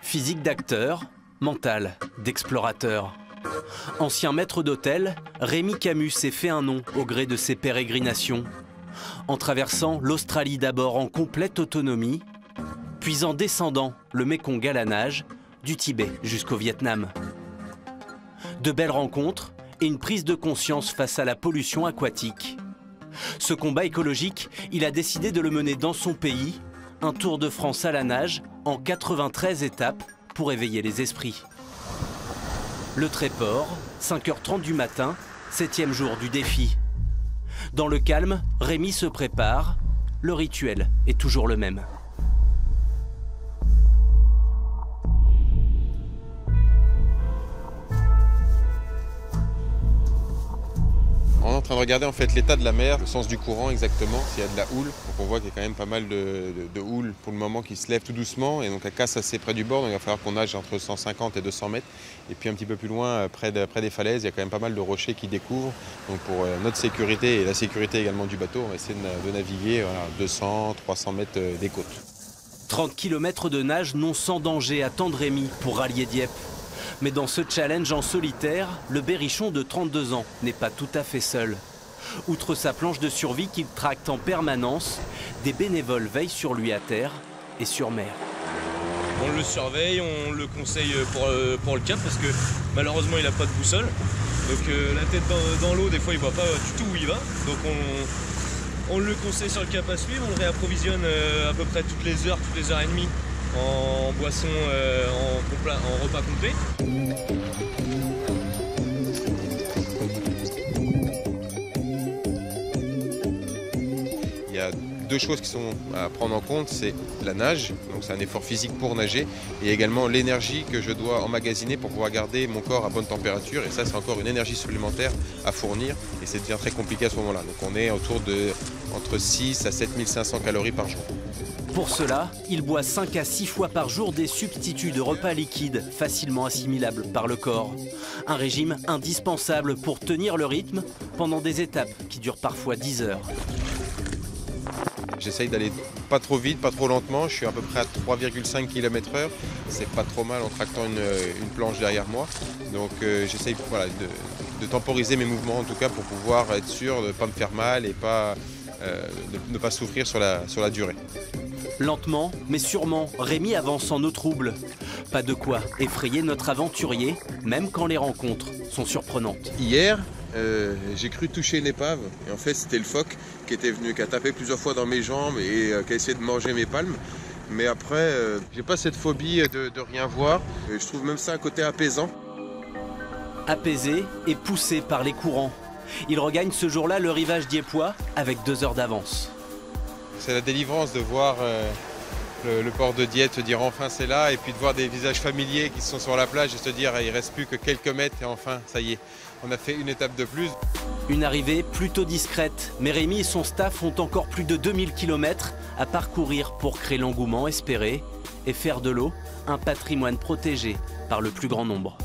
Physique d'acteur, mental d'explorateur. Ancien maître d'hôtel, Rémi Camus s'est fait un nom au gré de ses pérégrinations. En traversant l'Australie d'abord en complète autonomie, puis en descendant le Mékong à la nage, du Tibet jusqu'au Vietnam. De belles rencontres et une prise de conscience face à la pollution aquatique. Ce combat écologique, il a décidé de le mener dans son pays, un Tour de France à la nage en 93 étapes pour éveiller les esprits. Le Tréport, 5h30 du matin, 7e jour du défi. Dans le calme, Rémi se prépare. Le rituel est toujours le même. On est en train de regarder en fait l'état de la mer, le sens du courant exactement, s'il y a de la houle. Donc on voit qu'il y a quand même pas mal de houle pour le moment qui se lève tout doucement et donc elle casse assez près du bord, donc il va falloir qu'on nage entre 150 et 200 mètres. Et puis un petit peu plus loin, près des falaises, il y a quand même pas mal de rochers qui découvrent. Donc pour notre sécurité et la sécurité également du bateau, on va essayer de naviguer 200, 300 mètres des côtes. 30 km de nage non sans danger attendent Rémi pour rallier Dieppe. Mais dans ce challenge en solitaire, le berrichon de 32 ans n'est pas tout à fait seul. Outre sa planche de survie qu'il tracte en permanence, des bénévoles veillent sur lui à terre et sur mer. On le surveille, on le conseille pour le cap parce que malheureusement il n'a pas de boussole. Donc la tête dans l'eau, des fois il ne voit pas du tout où il va. Donc on le conseille sur le cap à suivre, on le réapprovisionne à peu près toutes les heures et demie. En boisson, en repas complet. Il y a deux choses qui sont à prendre en compte, c'est la nage, donc c'est un effort physique pour nager, et également l'énergie que je dois emmagasiner pour pouvoir garder mon corps à bonne température, et ça c'est encore une énergie supplémentaire à fournir, et ça devient très compliqué à ce moment-là. Donc on est autour de entre 6 à 7500 calories par jour. Pour cela, il boit 5 à 6 fois par jour des substituts de repas liquides facilement assimilables par le corps. Un régime indispensable pour tenir le rythme pendant des étapes qui durent parfois 10 heures. J'essaye d'aller pas trop vite, pas trop lentement. Je suis à peu près à 3,5 km/h. C'est pas trop mal en tractant une planche derrière moi. Donc j'essaye de temporiser mes mouvements en tout cas pour pouvoir être sûr de ne pas me faire mal et de ne pas souffrir sur la durée. Lentement, mais sûrement, Rémi avance en eau trouble. Pas de quoi effrayer notre aventurier, même quand les rencontres sont surprenantes. Hier, j'ai cru toucher une épave. Et en fait, c'était le phoque qui était venu, qui a tapé plusieurs fois dans mes jambes et qui a essayé de manger mes palmes. Mais après, j'ai pas cette phobie de rien voir. Je trouve même ça un côté apaisant. Apaisé et poussé par les courants. Il regagne ce jour-là le rivage dieppois avec 2 heures d'avance. C'est la délivrance de voir le port de Dieppe se dire enfin c'est là, et puis de voir des visages familiers qui sont sur la plage et se dire il ne reste plus que quelques mètres et enfin ça y est, on a fait une étape de plus. Une arrivée plutôt discrète, mais Rémi et son staff ont encore plus de 2000 km à parcourir pour créer l'engouement espéré et faire de l'eau un patrimoine protégé par le plus grand nombre.